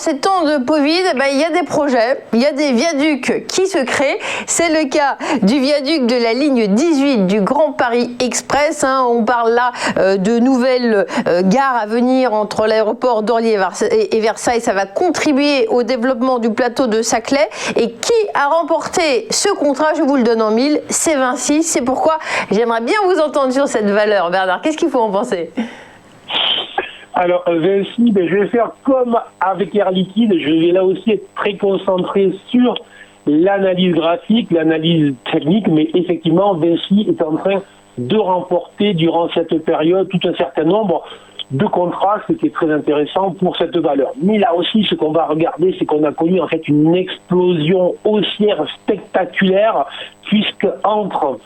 ces temps de Covid, il y a des projets, il y a des viaducs qui se créent. C'est le cas du viaduc de la ligne 18 du Grand Paris Express. On parle là de nouvelles gares à venir entre l'aéroport d'Orly et Versailles. Ça va contribuer au développement du plateau de Saclay. Et qui a remporté ce contrat? Je vous le donne en mille, c'est Vinci. C'est pourquoi j'aimerais bien vous entendre sur cette valeur. Bernard, qu'est-ce qu'il faut en penser? Alors Vinci, je vais faire comme avec Air Liquide, je vais là aussi être très concentré sur l'analyse graphique, l'analyse technique, mais effectivement Vinci est en train de remporter durant cette période tout un certain nombre de contrats, ce qui est très intéressant pour cette valeur. Mais là aussi, ce qu'on va regarder, c'est qu'on a connu en fait une explosion haussière spectaculaire, puisque entre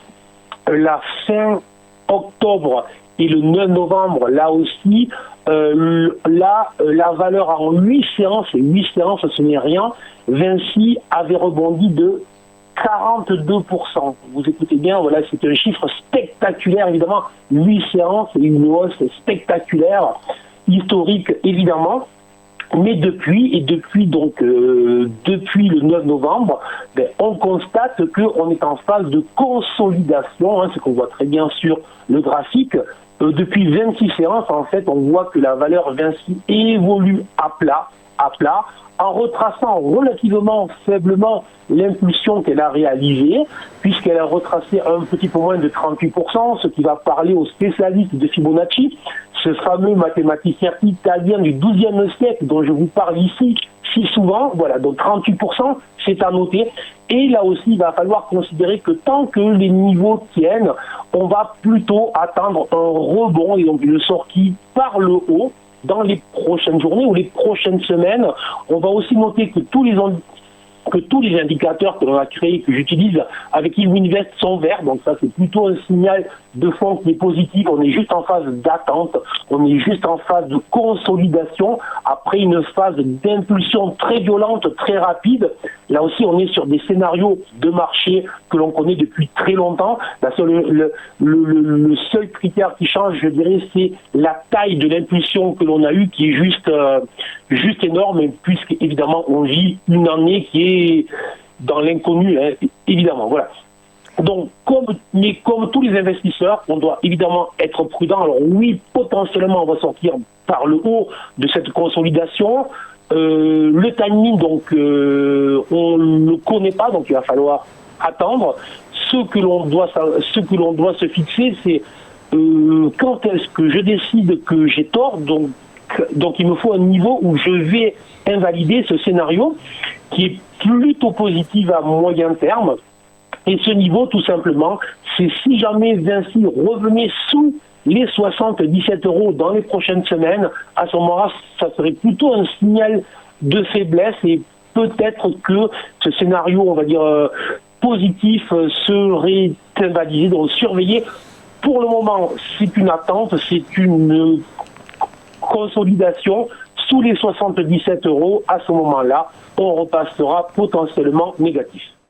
la fin octobre et le 9 novembre, là aussi, la valeur en 8 séances, et 8 séances, ce n'est rien, Vinci avait rebondi de 42%. Vous écoutez bien, voilà, c'est un chiffre spectaculaire, évidemment, 8 séances et une hausse spectaculaire, historique, évidemment. Mais depuis le 9 novembre, on constate qu'on est en phase de consolidation, ce qu'on voit très bien sur le graphique. Depuis 26 séances, en fait, on voit que la valeur Vinci évolue à plat, en retraçant relativement faiblement l'impulsion qu'elle a réalisée, puisqu'elle a retracé un petit peu moins de 38%, ce qui va parler aux spécialistes de Fibonacci, ce fameux mathématicien italien du XIIe siècle dont je vous parle ici si souvent. Voilà, donc 38%, c'est à noter. Et là aussi, il va falloir considérer que tant que les niveaux tiennent, on va plutôt attendre un rebond et donc une sortie par le haut dans les prochaines journées ou les prochaines semaines. On va aussi noter que tous les indicateurs que l'on a créés, que j'utilise avec Ilwinvest sont verts, donc ça c'est plutôt un signal de fond qui est positif. On est juste en phase d'attente, on est juste en phase de consolidation, après une phase d'impulsion très violente, très rapide. Là aussi on est sur des scénarios de marché que l'on connaît depuis très longtemps. Le seul critère qui change, je dirais, c'est la taille de l'impulsion que l'on a eue, qui est juste énorme, puisque évidemment on vit une année qui est dans l'inconnu, évidemment. Voilà. Donc, comme tous les investisseurs, on doit évidemment être prudent. Alors oui, potentiellement, on va sortir par le haut de cette consolidation. Le timing, donc, on ne le connaît pas, donc il va falloir attendre. Ce que l'on doit se fixer, c'est quand est-ce que je décide que j'ai tort. Donc il me faut un niveau où je vais invalider ce scénario qui est plutôt positif à moyen terme. Et ce niveau, tout simplement, c'est si jamais Vinci revenait sous les 77 € dans les prochaines semaines, à ce moment-là, ça serait plutôt un signal de faiblesse et peut-être que ce scénario, on va dire, positif serait invalidé. Donc surveiller. Pour le moment, c'est une attente, c'est une consolidation sous les 77 €. À ce moment-là, on repassera potentiellement négatif.